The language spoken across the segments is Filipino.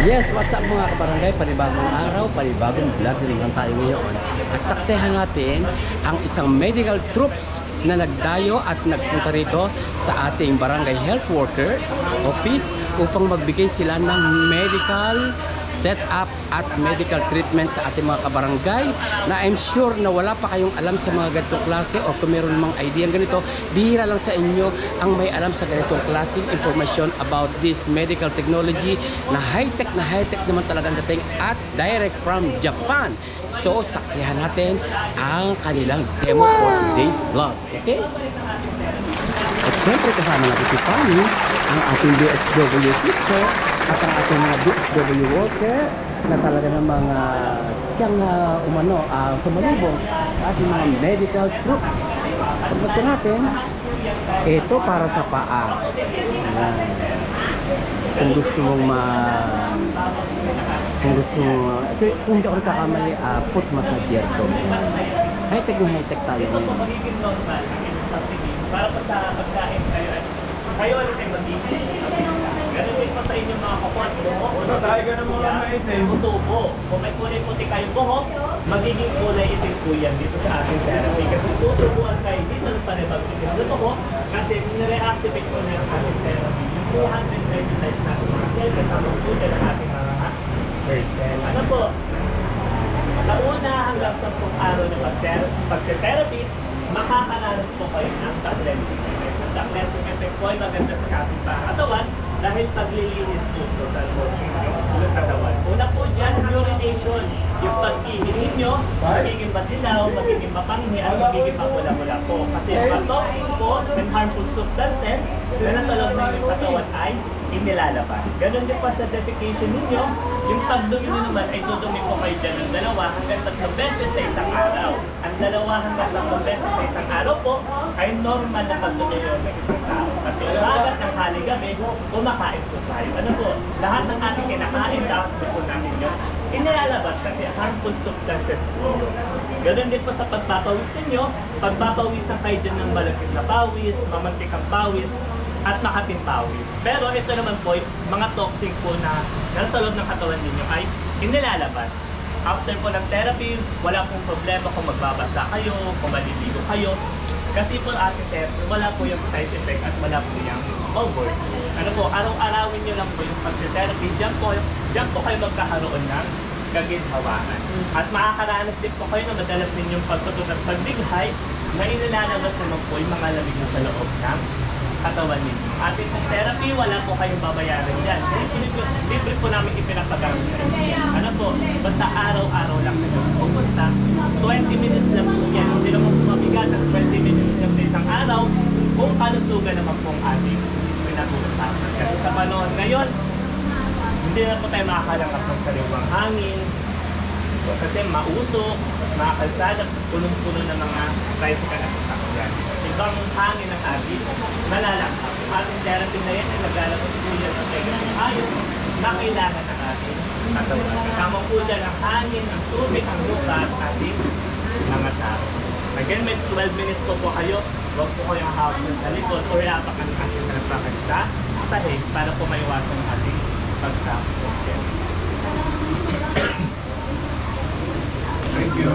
Yes, what's up mga kabarangay? Panibagong araw, panibagong vlog din lang tayo ngayon. At saksihan natin ang isang medical troops na nagdayo at nagpunta rito sa ating barangay health worker office upang magbigay sila ng medical set up at medical treatment sa ating mga kabarangay na I'm sure na wala pa kayong alam sa mga ganitong klase o kung meron mang idea ganito, bihira lang sa inyo ang may alam sa ganitong klaseng information about this medical technology na high-tech naman talaga ang dating at direct from Japan. So, saksihan natin ang kanilang demo for today's vlog. Okay? At syempre kasama natin si Fanny, ang ating DSW teacher, at ang ating mga DSW worker na talaga ng mga siyang sumalubong sa ating mga medical troops. Pagpasta natin, ito para sa paa. Ayan. Kung gusto mong kung hindi ako nagkakamali, foot massager to. High-tech na high-tech tayo ngayon. Para pa sa pagkain kayo ulit ay magiging. Ganun din pa sa inyong mga kapwa. Basta tayo ganun mo lang na itim. Tutubo. Kung may kulay puti kayong buhok, magiging kulay itim po yan dito sa ating therapy. Kasi tutubuan kayo dito ng panibagpitin ng buhok kasi nire-activate po na yung ating therapy. Yung 230 times natin mga cell kasama po dyan ang ating mga person. Ano po? Sa una hanggang 10 araw ng pagte-therapy, makakaranas po kayo ng cleansing effect. Ang cleansing effect po ay maganda sa ating katawan dahil paglilinis po ito sa yung katawan. Una po dyan, urination. Yung pag-ihi ninyo, magiging madilaw, magiging mapanghi, at magiging mapula-mula po. Kasi ang toxin po and harmful substances na nasa loob ng inyong katawan ay inilalabas. Ganon din pa sa defecation ninyo, yung pagdumi nyo naman ay dudumi po kayo dyan ng 2 hanggang 3 beses sa isang araw. Ang 2 hanggang 3 beses sa isang araw po ay normal na pagdumi nyo ng isang tao. Kasi umagat ng hali-gabi, kumakain po tayo. Ano po? Lahat ng ating kinakain, dapat po namin yun inilalabas kasi harmful substances po. Ganon din po sa pagpapawis ninyo, pagpapawisan kayo dyan ng malapit na pawis, mamantikang pawis, at makating pawis. Pero ito naman po, mga toxic po na nasa loob ng katawan ninyo ay inilalabas. After po ng therapy, wala pong problema kung magbabasa kayo, kung maliligo kayo. Kasi po ating therapy, wala po yung side effect at wala po yung overdose. Ano po, araw-arawin nyo lang po yung pag-therapy. Diyan po kayo magkakaroon ng kaginhawaan. At makakaranas din po kayo na madalas ninyong pagtutun at pagdighay na inilalabas naman po yung mga lamig na sa loob ng katawan ninyo. Ating pong therapy, wala po kayong babayaran dyan. Libre po namin ipinapagamit sa inyo. Ano po, basta araw-araw lang na pupunta. 20 minutes lang po yan. Hindi naman po mabigat at 20 minutes lang sa isang araw kung kalusugan naman pong ating pinag-uusapan. Kasi sa panahon ngayon, hindi na po tayo makakalangap ng sariwang hangin. Kasi mausok, mga kalsada, punong-puno ng mga tricycle at sasakyan. Ibang hangin ng atin, nalalangkap. Ating therapy na yan ay naglalabas po yan ng negative ions na kailangan ng ating katawan. Kasama po dyan ang hangin, ang tubig, ang lupa at ating mga tao. Again, may 12 minutes po kayo. Huwag po kayong hawak sa likod o yapak ang ating nagpakad sa sahig para po maiwasan ang ating pagtapos. Thank you.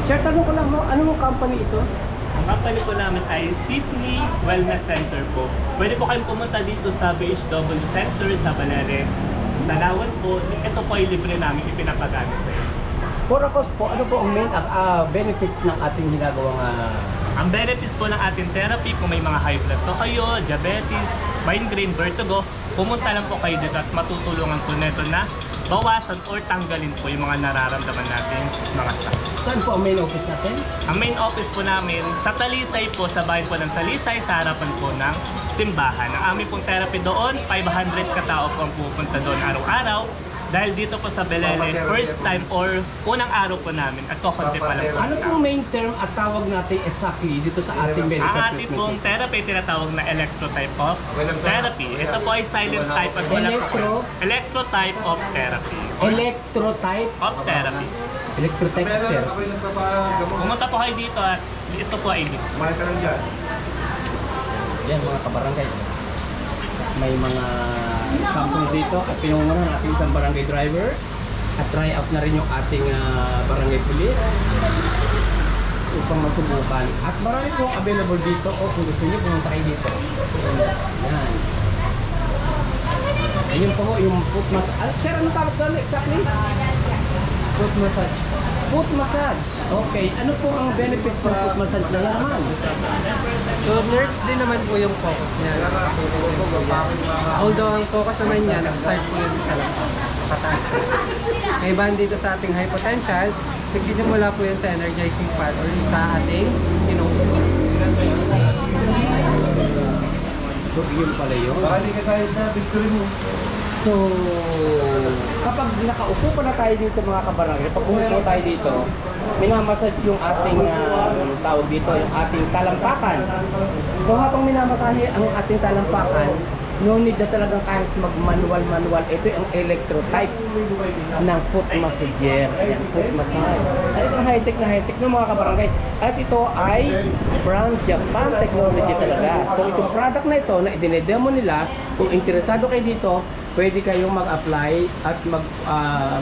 Sir, tanong ko lang mo, anong company ito? Ang company po namin ay Sydney Wellness Center po. Pwede po kayong pumunta dito sa BHW Center sa Balere, Tanawan po. Ito po ay libre namin ipinapagamit sa inyo. For cost po, ano po ang main benefits ng ating ginagawang Ang benefits po ng ating therapy, kung may mga high blood po kayo, diabetes, migraine, vertigo, pumunta lang po kayo dito at matutulungan po neto na bawasan or tanggalin po yung mga nararamdaman natin mga sakit. Saan po ang main office natin? Ang main office po namin sa Talisay po, sa bayan po ng Talisay, sa harapan po ng simbahan. Ang aming pong therapy doon, 500 katao po ang pupunta doon araw-araw. Dahil dito po sa Belele, first time or unang araw po namin at kukunti pa lang po. Ano pong main term at tawag natin exactly dito sa ating medical Ang ating pong treatment? therapy tinatawag na electrotype of therapy. Ito po ay silent type at wala po. Electrotype of therapy. Electrotype Of therapy. Electrotype therapy. Ako'y nagpapagamot. Pumunta po kayo dito at ito po ay dito. Kumain ka lang dyan. Yan mga kabarangay. May mga sample dito at pinungunan ng ating isang barangay driver at try out na rin yung ating barangay police upang masubukan. At marami pong available dito o kung gusto niyo pumunta kayo dito. Yan. Ayun po yung foot massage. Sir, ano tawag doon exactly? Foot massage. Foot massage. Okay. Ano po ang benefits ng foot massage na yan naman? So, nerves din naman po yung focus niya. Although ang focus naman niya, nag-start po yun sa pataas. Kaibahan dito sa ating hypotential, nagsisimula po yun sa energizing part or sa ating inuupo. So, yun pala yun. Baka di ka tayo sa victory mo. So, kapag nakaupo pa na tayo dito mga kabarangay, pag umupo tayo dito, minamassage yung ating tawag dito, yung ating talampakan. So, habang minamasahe ang ating talampakan, no need na talagang kahit mag-manual. Ito yung electrotype ng foot massager. Ayan, foot massage. At ito high-tech ng mga kabarangay. At ito ay from Japan technology talaga. So, itong product na ito na idinedemo nila, kung interesado kayo dito, pwede kayong mag-apply at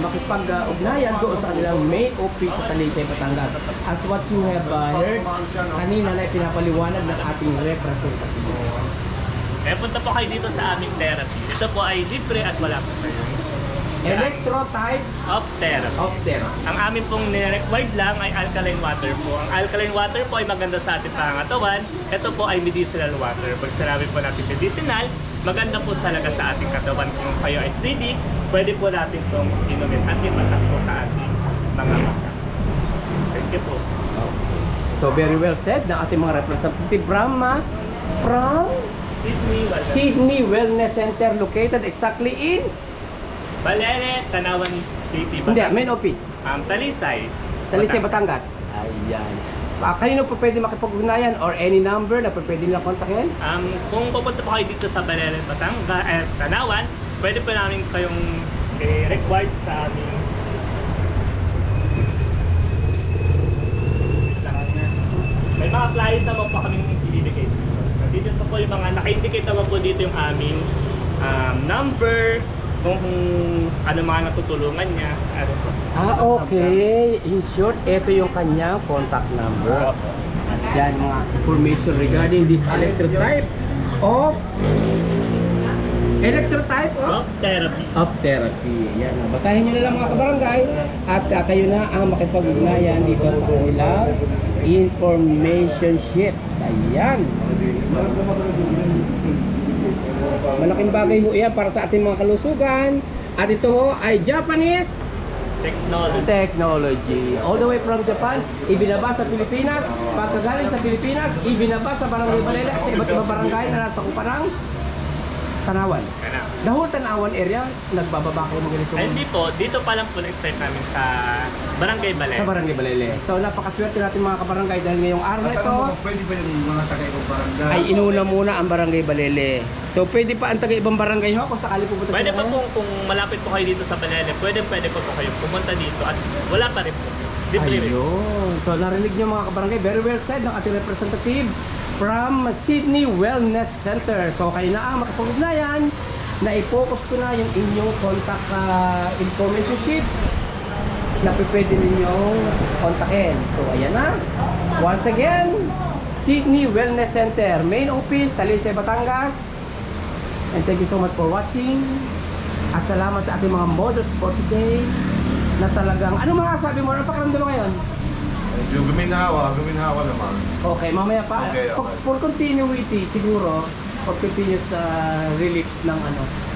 makipag-ugnayan doon sa kanilang main office sa Talisay, Batangas. As what you have heard kanina na pinapaliwanag ng ating representative. Kaya punta po kayo dito sa aming therapy. Ito po ay libre at wala po kayo. Electrotype Of therapy. of therapy. Ang amin pong nire-required lang ay alkaline water po. Ang alkaline water po ay maganda sa ating pangatawan. Ito po ay medicinal water. Pag sinabi po natin medicinal, maganda po talaga sa ating katawan. Kung kayo ay acidic, pwede po natin itong inumin at ipatak po sa ating mga mata. Thank you po. So very well said ng ating mga representative from Sydney, Batangas. Sydney Wellness Center located exactly in Balele, Tanawan City, hindi, Batangas. main office. Talisay. Talisay, Batangas. Ayan. Kanino po pwede makipag-ugnayan or any number na po pwede nilang kontakin? Kung pupunta po kayo dito sa Balele, Batangas, Tanawan, pwede po namin kayong required sa aming may mga flyers naman po kaming ibibigay dito. Dito po yung mga naka-indicate naman po dito yung aming number, kung ano mga natutulungan niya. Ano po. Okay. In short, ito yung kanyang contact number. Yan mga information regarding this electrotype of Therapy. of therapy. Yan. Basahin nyo na lang mga kabarangay at kayo na ang makipag-ugnayan dito sa kanilang information sheet. Ayan. Malaking bagay ho yan para sa ating mga kalusugan. At ito ho ay Japanese technology. All the way from Japan, ibinaba sa Pilipinas. Pagkagaling sa Pilipinas, ibinaba sa Barangay Balele at sa iba't ibang barangay na nasa Kuparang Tanawan. Kana. The whole Tanawan area, nagbababa kayo mga ganito. Ay, hindi po, dito pa lang po na-start namin sa Barangay Balele. Sa Barangay Balele. So napakaswerte natin mga kabarangay dahil ngayong araw na ito Pwede ba yung mga taga-ibang barangay? ay inuna muna ang Barangay Balele. So pwede pa ang taga-ibang barangay ho kung sakali pupunta Pwede pa sila. po kung malapit po kayo dito sa Balele, pwede pa po kayo pumunta dito at wala pa rin po. Libre rin. Ayun. So narinig niyo mga kabarangay, very well said ng ating representative from Sydney Wellness Center. So kayo na ang makapag-ugnayan na i-focus ko na yung inyong contact information sheet na pwede ninyong kontakin. So ayan na. Once again, Sydney Wellness Center, main office, Talisay, Batangas. And thank you so much for watching. At salamat sa ating mga models for today na talagang, ano masasabi mo? Ano pakiramdam mo ngayon? Yung guminhawa naman. Okay, mamaya pa. Okay, okay. For continuity, siguro, for continuous relief ng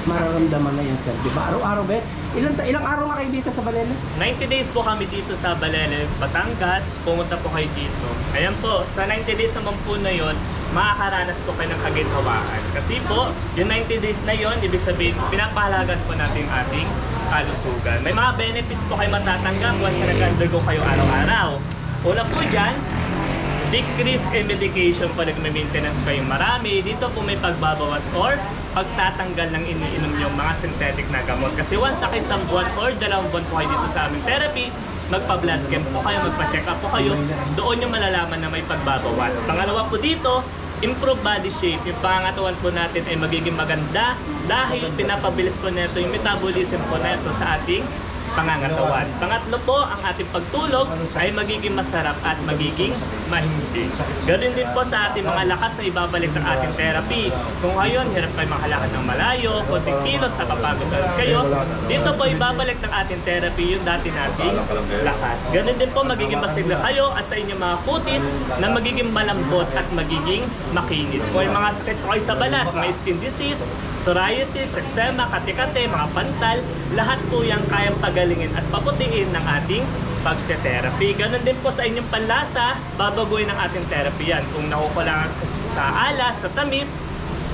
mararamdaman na yan, sir. Di ba? Araw-araw ba? Ilang araw nga kayo dito sa Balele? 90 days po kami dito sa Balele, Batangas. Pumunta po kayo dito. Ayan po, sa 90 days naman po na yon, makakaranas po kayo ng kaginhawaan. Kasi po, yung 90 days na yon, ibig sabihin, pinapahalagan po natin yung ating kalusugan. May mga benefits po kayo matatanggap once na nag-undergo kayo araw-araw. Una po dyan, decrease in medication po, nagme-maintenance pa yung marami. Dito po may pagbabawas or pagtatanggal ng iniinom yung mga synthetic na gamot. Kasi once na kayo 1 buwan or 2 buwan po kayo dito sa aming therapy, magpa-blood camp po kayo, magpa-check up po kayo, doon yung malalaman na may pagbabawas. Pangalawa po dito, improve body shape. Yung pangatawan po natin ay magiging maganda dahil pinapabilis po neto yung metabolism po neto sa ating pangangatawan. Pangatlo po, ang ating pagtulog ay magiging masarap at magiging mahimbing. Ganoon din po sa ating mga lakas na ibabalik ng ating therapy. Kung ngayon, hirap kayo makalakad ng malayo, konting kilos, napapagod kayo, dito po ibabalik ng ating therapy yung dati nating lakas. Ganoon din po, magiging masigla kayo at sa inyong mga kutis na magiging malambot at magiging makinis. Kung may mga sakit po kayo sa balat, may skin disease, psoriasis, eczema, kate-kate, mga pantal, lahat po yung kayang pagalingin at paputiin ng ating pagte-therapy. Ganon din po sa inyong panlasa, babaguhin ng ating therapy yan. Kung nakukulangan sa alas, sa tamis,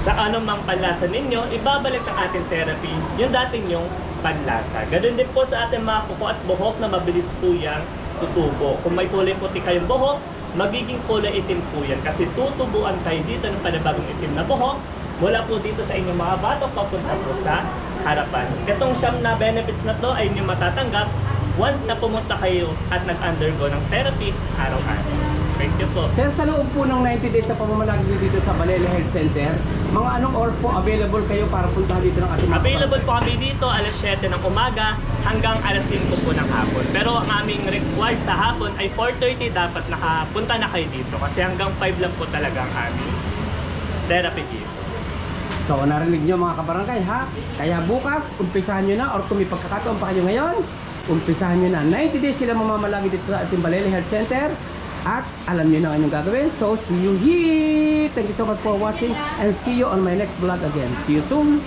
sa anumang panlasa ninyo, ibabalik ng ating therapy yung dating yung panlasa. Ganon din po sa ating mga kuko at buhok na mabilis po yan tutubo. Kung may kulay puti kayong buhok, magiging kulay itim po yan kasi tutubuan kayo dito ng panibagong itim na buhok mula po dito sa inyong mga batok papunta po sa harapan. Itong siyam na benefits na to ay inyong matatanggap once na pumunta kayo at nag-undergo ng therapy araw-araw. Thank you po. Sir, sa loob po ng 90 days na pamamalagi dito sa Balele Health Center, mga anong oras po available kayo para puntahan dito ng ating mga Available po kami dito alas 7 ng umaga hanggang alas 5 po ng hapon. Pero ang aming required sa hapon ay 4:30 dapat nakapunta na kayo dito kasi hanggang 5 lang po talaga ang aming therapy dito. So, narinig nyo mga kabarangay ha? Kaya bukas, umpisahan nyo na or kung may pagkakataon pa kayo ngayon, umpisahan nyo na. 90 days sila mamamalagi dito sa ating Balele Health Center at alam nyo na ang inyong gagawin. So, see you here! Thank you so much for watching and see you on my next vlog again. See you soon!